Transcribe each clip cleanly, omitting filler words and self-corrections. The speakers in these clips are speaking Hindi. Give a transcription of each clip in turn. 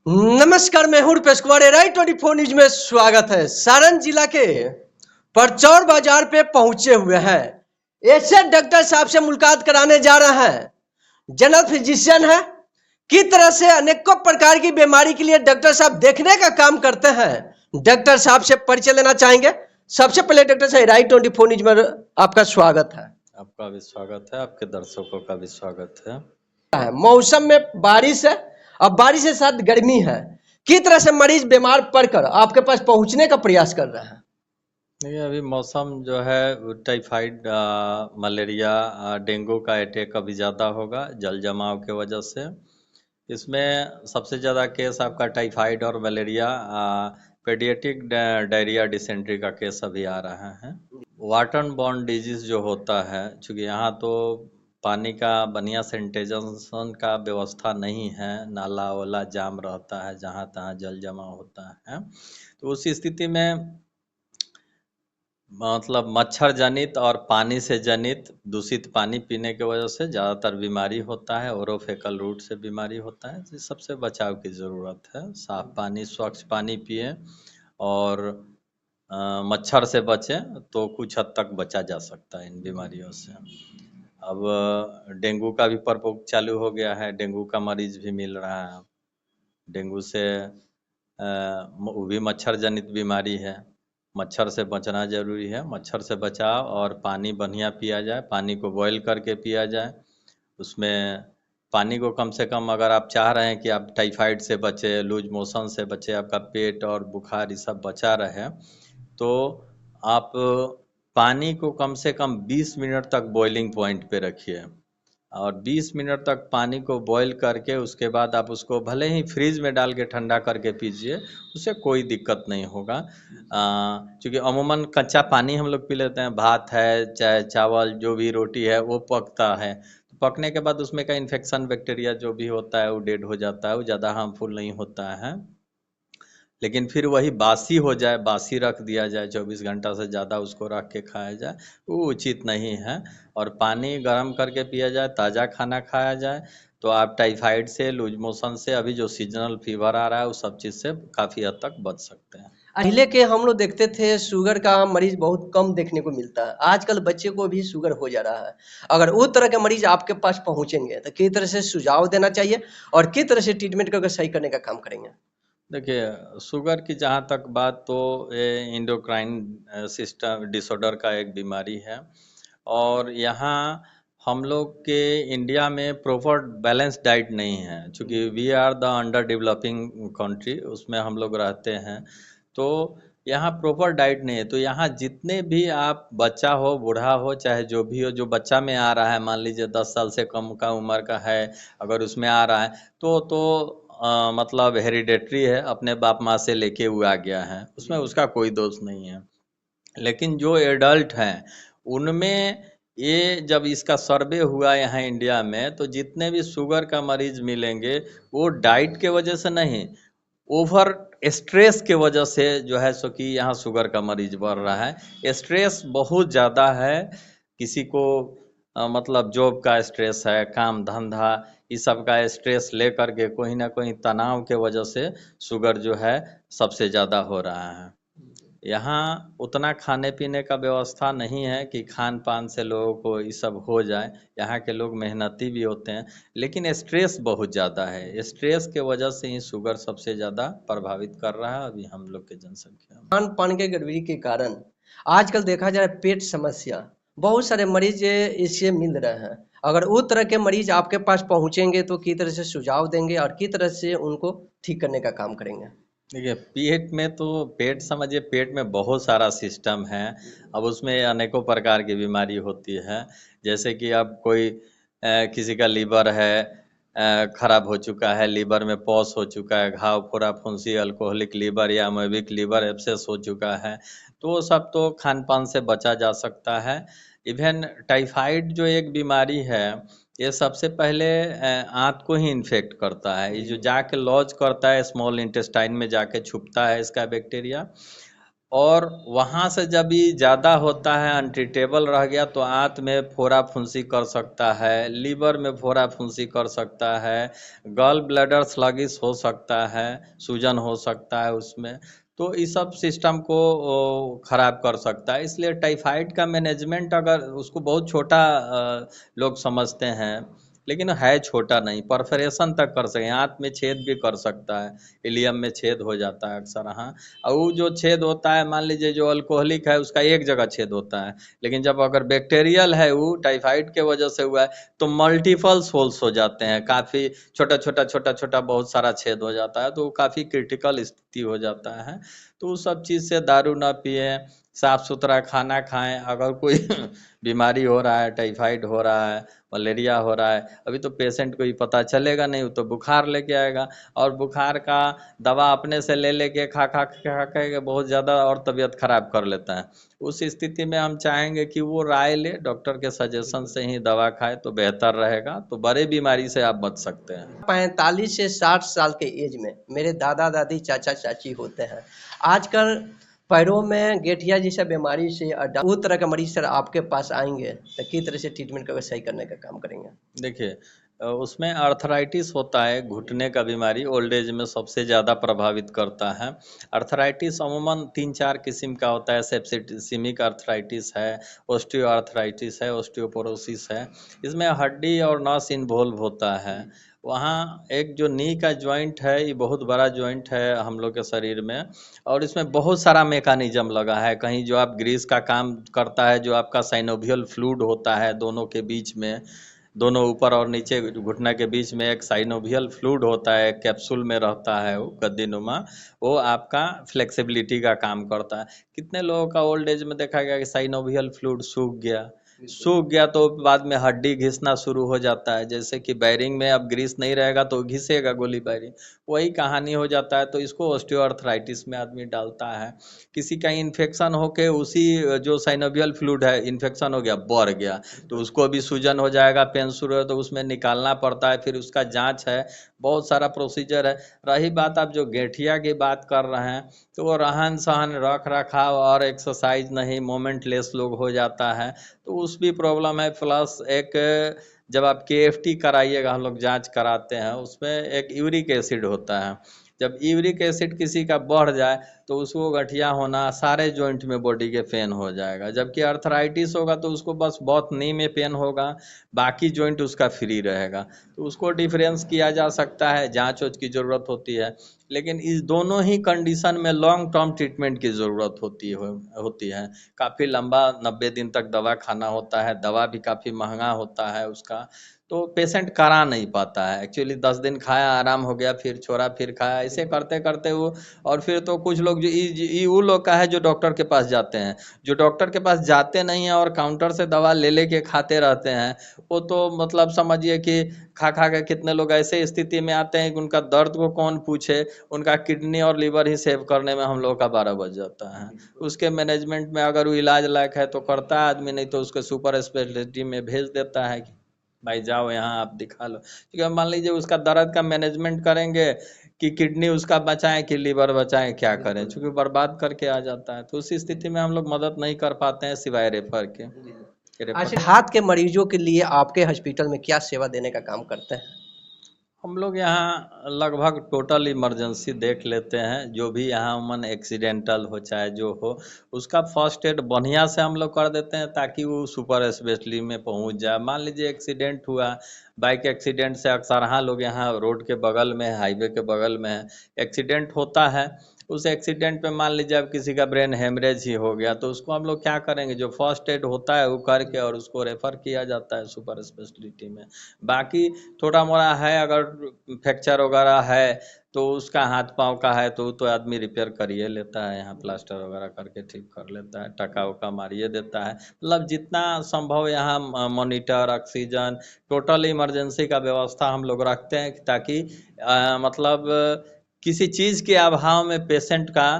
नमस्कार, मैं हूं रुपेश कुमार। राइट 24 न्यूज में स्वागत है। सारण जिला के परचौर बाजार पे पहुंचे हुए हैं। ऐसे डॉक्टर साहब से मुलाकात कराने जा रहे हैं। जनरल फिजिशियन है। किस तरह से अनेकों प्रकार की बीमारी के लिए डॉक्टर साहब देखने का काम करते हैं, डॉक्टर साहब से परिचय लेना चाहेंगे। सबसे पहले डॉक्टर साहब, राइट 24 न्यूज में आपका स्वागत है। आपका भी स्वागत है, आपके दर्शकों का भी स्वागत है। मौसम में बारिश है, अब बारिश के साथ गर्मी है। किस तरह से मरीज बीमार पड़कर आपके पास पहुंचने का प्रयास कर रहे हैं? देखिए, अभी मौसम जो है टाइफाइड, मलेरिया, डेंगू का अटैक अभी ज़्यादा होगा जल जमाव के वजह से। इसमें सबसे ज़्यादा केस आपका टाइफाइड और मलेरिया, पेडियाट्रिक डायरिया, डिसेंट्री का केस अभी आ रहा है। वाटर बॉर्न डिजीज़ जो होता है, चूँकि यहाँ तो पानी का बढ़िया सैनिटाइजेशन का व्यवस्था नहीं है, नाला वाला जाम रहता है, जहाँ तहाँ जल जमा होता है। तो उस स्थिति में मतलब मच्छर जनित और पानी से जनित दूषित पानी पीने की वजह से ज़्यादातर बीमारी होता है। ओरोफेकल रूट से बीमारी होता है। तो सबसे बचाव की ज़रूरत है। साफ पानी, स्वच्छ पानी पिए और मच्छर से बचें तो कुछ हद तक बचा जा सकता है इन बीमारियों से। अब डेंगू का भी प्रकोप चालू हो गया है। डेंगू का मरीज भी मिल रहा है। डेंगू से वो भी मच्छर जनित बीमारी है। मच्छर से बचना ज़रूरी है। मच्छर से बचाव और पानी बढ़िया पिया जाए। पानी को बॉयल करके पिया जाए। उसमें पानी को कम से कम, अगर आप चाह रहे हैं कि आप टाइफाइड से बचे, लूज मोशन से बचे, आपका पेट और बुखार ये सब बचा रहे, तो आप पानी को कम से कम 20 मिनट तक बॉइलिंग पॉइंट पे रखिए और 20 मिनट तक पानी को बॉईल करके उसके बाद आप उसको भले ही फ्रिज में डाल के ठंडा करके पीजिए, उससे कोई दिक्कत नहीं होगा। क्योंकि अमूमन कच्चा पानी हम लोग पी लेते हैं। भात है, चाहे चावल, जो भी रोटी है वो पकता है, तो पकने के बाद उसमें का इन्फेक्शन बैक्टीरिया जो भी होता है वो डेड हो जाता है, वो ज़्यादा हार्मफुल नहीं होता है। लेकिन फिर वही बासी हो जाए, बासी रख दिया जाए, 24 घंटा से ज़्यादा उसको रख के खाया जाए, वो उचित नहीं है। और पानी गर्म करके पिया जाए, ताज़ा खाना खाया जाए, तो आप टाइफाइड से, लूज मोशन से, अभी जो सीजनल फीवर आ रहा है उस सब चीज़ से काफ़ी हद तक बच सकते हैं। पहले के हम लोग देखते थे शुगर का मरीज बहुत कम देखने को मिलता है। आजकल बच्चे को भी शुगर हो जा रहा है। अगर उस तरह के मरीज आपके पास पहुंचेंगे तो किस तरह से सुझाव देना चाहिए और किस तरह से ट्रीटमेंट करके सही करने का काम करेंगे? देखिए, शुगर की जहाँ तक बात, तो ये इंडोक्राइन सिस्टम डिसऑर्डर का एक बीमारी है। और यहाँ हम लोग के इंडिया में प्रॉपर बैलेंस डाइट नहीं है, क्योंकि we are the under developing country, उसमें हम लोग रहते हैं। तो यहाँ प्रॉपर डाइट नहीं है। तो यहाँ जितने भी आप बच्चा हो, बूढ़ा हो, चाहे जो भी हो, जो बच्चा में आ रहा है, मान लीजिए 10 साल से कम का उम्र का है, अगर उसमें आ रहा है तो मतलब हेरिडेटरी है, अपने बाप माँ से लेके हुआ आ गया है, उसमें उसका कोई दोष नहीं है। लेकिन जो एडल्ट हैं उनमें ये, जब इसका सर्वे हुआ यहाँ इंडिया में, तो जितने भी शुगर का मरीज मिलेंगे वो डाइट के वजह से नहीं, ओवर स्ट्रेस के वजह से जो है सो कि यहाँ शुगर का मरीज बढ़ रहा है। स्ट्रेस बहुत ज़्यादा है। किसी को मतलब जॉब का स्ट्रेस है, काम धंधा इस सब का स्ट्रेस लेकर के कोई ना कोई तनाव के वजह से शुगर जो है सबसे ज़्यादा हो रहा है। यहाँ उतना खाने पीने का व्यवस्था नहीं है कि खान पान से लोगों को ये सब हो जाए। यहाँ के लोग मेहनती भी होते हैं, लेकिन स्ट्रेस बहुत ज़्यादा है। स्ट्रेस के वजह से ही शुगर सबसे ज़्यादा प्रभावित कर रहा है अभी हम लोग के जनसंख्या में। खान पान के गड़बड़ी के कारण आजकल देखा जाए पेट समस्या बहुत सारे मरीज इससे मिल रहे हैं। अगर उस तरह के मरीज आपके पास पहुंचेंगे तो किस तरह से सुझाव देंगे और किस तरह से उनको ठीक करने का काम करेंगे? देखिए, पेट में तो, पेट समझिए, पेट में बहुत सारा सिस्टम है। अब उसमें अनेकों प्रकार की बीमारी होती है। जैसे कि अब कोई किसी का लीवर है, खराब हो चुका है, लीवर में पॉस हो चुका है, घाव, फोड़ा, फुंसी, अल्कोहलिक लीवर या अमोबिक लीवर एब्सेस हो चुका है, तो वो सब तो खान पान से बचा जा सकता है। इवन टाइफाइड जो एक बीमारी है, ये सबसे पहले आंत को ही इन्फेक्ट करता है। ये जो जाके लॉज करता है स्मॉल इंटेस्टाइन में, जाके छुपता है इसका बैक्टीरिया। और वहाँ से जब ये ज़्यादा होता है, अनट्रीटेबल रह गया, तो आंत में फोड़ा फुंसी कर सकता है, लीवर में फोड़ा फुंसी कर सकता है, गॉल ब्लैडर स्लगिश हो सकता है, सूजन हो सकता है उसमें। तो इस सब सिस्टम को खराब कर सकता है। इसलिए टाइफाइड का मैनेजमेंट, अगर उसको बहुत छोटा लोग समझते हैं, लेकिन है छोटा नहीं, परफरेशन तक कर सके, आंत में छेद भी कर सकता है, इलियम में छेद हो जाता है अक्सर। हाँ, और वो जो छेद होता है, मान लीजिए जो अल्कोहलिक है उसका एक जगह छेद होता है, लेकिन जब अगर बैक्टीरियल है, वो टाइफाइड के वजह से हुआ है, तो मल्टीपल सोल्स हो जाते हैं, काफ़ी छोटा छोटा छोटा छोटा बहुत सारा छेद हो जाता है, तो वो काफ़ी क्रिटिकल स्थिति हो जाता है। तो उस सब चीज़ से दारू ना पिए, साफ सुथरा खाना खाएं। अगर कोई बीमारी हो रहा है, टाइफाइड हो रहा है, मलेरिया हो रहा है, अभी तो पेशेंट को ही पता चलेगा नहीं, वो तो बुखार लेके आएगा, और बुखार का दवा अपने से ले लेके खा खा खा के बहुत ज़्यादा और तबीयत खराब कर लेता है। उस स्थिति में हम चाहेंगे कि वो राय ले, डॉक्टर के सजेशन से ही दवा खाए तो बेहतर रहेगा, तो बड़े बीमारी से आप बच सकते हैं। 45 से 60 साल के एज में मेरे दादा दादी चाचा चाची होते हैं। आजकल पैरों में गेठिया जैसा बीमारी से वो तरह का मरीज सर आपके पास आएंगे तो किस तरह से ट्रीटमेंट करके सही करने का काम करेंगे? देखिए, उसमें आर्थराइटिस होता है, घुटने का बीमारी ओल्ड एज में सबसे ज़्यादा प्रभावित करता है। आर्थराइटिस अमूमन 3-4 किस्म का होता है। सेप्टिसिमिक आर्थराइटिस है, ऑस्टियो आर्थराइटिस है, ऑस्टियोपोरोसिस है। इसमें हड्डी और नस इन्वॉल्व होता है। वहाँ एक जो नी का जॉइंट है, ये बहुत बड़ा जॉइंट है हम लोग के शरीर में, और इसमें बहुत सारा मेकानिज्म लगा है। कहीं जो आप ग्रीस का काम करता है, जो आपका साइनोवियल फ्लूइड होता है दोनों के बीच में, दोनों ऊपर और नीचे घुटना के बीच में एक साइनोवियल फ्लूइड होता है, कैप्सूल में रहता है वो गद्दीनुमा, वो आपका फ्लेक्सिबिलिटी का काम करता है। कितने लोगों का ओल्ड एज में देखा गया कि साइनोवियल फ्लूइड सूख गया तो बाद में हड्डी घिसना शुरू हो जाता है। जैसे कि बैरिंग में अब ग्रीस नहीं रहेगा तो घिसेगा गोली बैरिंग, वही कहानी हो जाता है। तो इसको ऑस्टियोआर्थराइटिस में आदमी डालता है। किसी का इन्फेक्शन होके उसी जो साइनोवियल फ्लूइड है, इन्फेक्शन हो गया, बढ़ गया, तो उसको भी सूजन हो जाएगा, पेन शुरू है तो उसमें निकालना पड़ता है, फिर उसका जांच है, बहुत सारा प्रोसीजर है। रही बात आप जो गेठिया की बात कर रहे हैं, तो वो रहन सहन, रख रखाव और एक्सरसाइज नहीं, मोमेंटलेस लोग हो जाता है, तो उस भी प्रॉब्लम है। प्लस एक, जब आप KFT कराइएगा, हम लोग जांच कराते हैं, उसमें एक यूरिक एसिड होता है। जब यूरिक एसिड किसी का बढ़ जाए तो उसको गठिया होना, सारे जॉइंट में बॉडी के पेन हो जाएगा। जबकि अर्थराइटिस होगा तो उसको बस बहुत नी में पेन होगा, बाकी जॉइंट उसका फ्री रहेगा। तो उसको डिफरेंस किया जा सकता है, जांच वाच की ज़रूरत होती है। लेकिन इस दोनों ही कंडीशन में लॉन्ग टर्म ट्रीटमेंट की ज़रूरत होती है। काफ़ी लंबा 90 दिन तक दवा खाना होता है, दवा भी काफ़ी महंगा होता है उसका, तो पेशेंट करा नहीं पाता है। एक्चुअली 10 दिन खाया, आराम हो गया, फिर छोड़ा, फिर खाया, ऐसे करते करते वो, और फिर तो कुछ लोग जो वो लोग का है जो डॉक्टर के पास जाते हैं, जो डॉक्टर के पास जाते नहीं हैं और काउंटर से दवा ले लेके खाते रहते हैं, वो तो मतलब समझिए कि खा खा के कितने लोग ऐसे स्थिति में आते हैं कि उनका दर्द को कौन पूछे, उनका किडनी और लीवर ही सेव करने में हम लोग का 12 बज जाता है। उसके मैनेजमेंट में अगर वो इलाज लायक है तो करता है आदमी, नहीं तो उसको सुपर स्पेशलिटी में भेज देता है कि भाई जाओ यहाँ आप दिखा लो। क्योंकि मान लीजिए उसका दर्द का मैनेजमेंट करेंगे कि किडनी उसका बचाएं कि लीवर बचाएं, क्या करें, क्योंकि बर्बाद करके आ जाता है। तो उस स्थिति में हम लोग मदद नहीं कर पाते हैं सिवाय रेफर के। अच्छा, हाथ के मरीजों के लिए आपके हॉस्पिटल में क्या सेवा देने का काम करते हैं? हम लोग यहाँ लगभग टोटल इमरजेंसी देख लेते हैं। जो भी यहाँ उमन एक्सीडेंटल हो चाहे जो हो, उसका फर्स्ट एड बढ़िया से हम लोग कर देते हैं ताकि वो सुपर स्पेशलिटी में पहुँच जाए। मान लीजिए एक्सीडेंट हुआ, बाइक एक्सीडेंट से अक्सर हाँ लोग यहाँ रोड के बगल में है, हाईवे के बगल में है, एक्सीडेंट होता है। उस एक्सीडेंट पे मान लीजिए अब किसी का ब्रेन हेमरेज ही हो गया, तो उसको हम लोग क्या करेंगे, जो फर्स्ट एड होता है वो करके और उसको रेफ़र किया जाता है सुपर स्पेशलिटी में। बाकी थोड़ा मोड़ा है, अगर फ्रैक्चर वगैरह है तो उसका हाथ पाँव का है तो आदमी रिपेयर करिए लेता है, यहाँ प्लास्टर वगैरह करके ठीक कर लेता है, टका वका मारिए देता है। मतलब जितना संभव यहाँ मॉनिटर, ऑक्सीजन, टोटल इमरजेंसी का व्यवस्था हम लोग रखते हैं ताकि मतलब किसी चीज़ के अभाव में पेशेंट का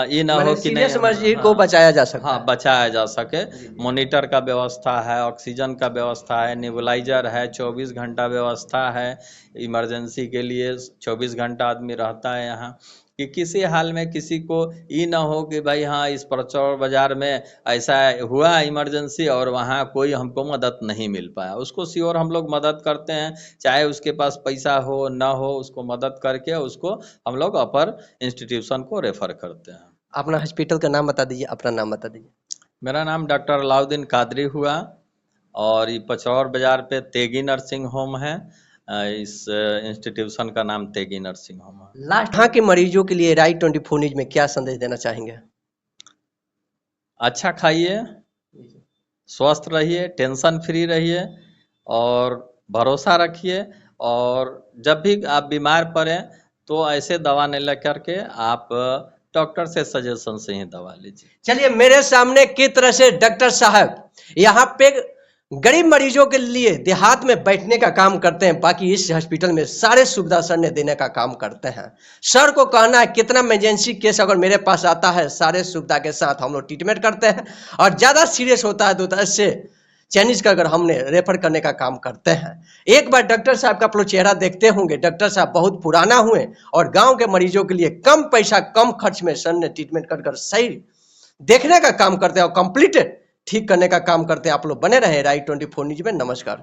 ये ना हो कि सीरियस नहीं, मरीज को बचाया जा सकता हाँ है। बचाया जा सके। मॉनिटर का व्यवस्था है, ऑक्सीजन का व्यवस्था है, नेबुलाइजर है, 24 घंटा व्यवस्था है इमरजेंसी के लिए, 24 घंटा आदमी रहता है यहाँ। कि किसी हाल में किसी को ये ना हो कि भाई हाँ इस परचौर बाजार में ऐसा हुआ इमरजेंसी और वहाँ कोई हमको मदद नहीं मिल पाया। उसको श्योर हम लोग मदद करते हैं, चाहे उसके पास पैसा हो ना हो, उसको मदद करके उसको हम लोग अपर इंस्टीट्यूशन को रेफर करते हैं। अपना हॉस्पिटल का नाम बता दीजिए, अपना नाम बता दीजिए। मेरा नाम डॉक्टर अलाउद्दीन कादरी हुआ और ये पचौर बाजार पे तेगी नर्सिंग होम है। इस इंस्टीट्यूशन का नाम तेगी नर्सिंग होम है। लास्ट यहाँ के मरीजों के लिए राइट 24 न्यूज में क्या संदेश देना चाहेंगे? अच्छा खाइए, स्वस्थ रहिए, टेंशन फ्री रहिए और भरोसा रखिए। और जब भी आप बीमार पड़े तो ऐसे दवा नहीं लेकर के आप डॉक्टर से सजेशन से ही दवा लीजिए। चलिए, मेरे सामने किस तरह से डॉक्टर साहब यहाँ पे गरीब मरीजों के लिए देहात में बैठने का काम करते हैं, बाकी इस हॉस्पिटल में सारे सुविधा सर ने देने का काम करते हैं। सर को कहना है कितना इमरजेंसी केस अगर मेरे पास आता है सारे सुविधा के साथ हम लोग ट्रीटमेंट करते हैं, और ज़्यादा सीरियस होता है तो ऐसे चाइनीज का अगर हमने रेफर करने का काम करते हैं। एक बार डॉक्टर साहब का आप लोग चेहरा देखते होंगे, डॉक्टर साहब बहुत पुराना हुए और गांव के मरीजों के लिए कम पैसा कम खर्च में सर ने ट्रीटमेंट कर सही देखने का काम करते हैं और कंप्लीट ठीक करने का काम करते हैं। आप लोग बने रहे राइट 24 न्यूज में। नमस्कार।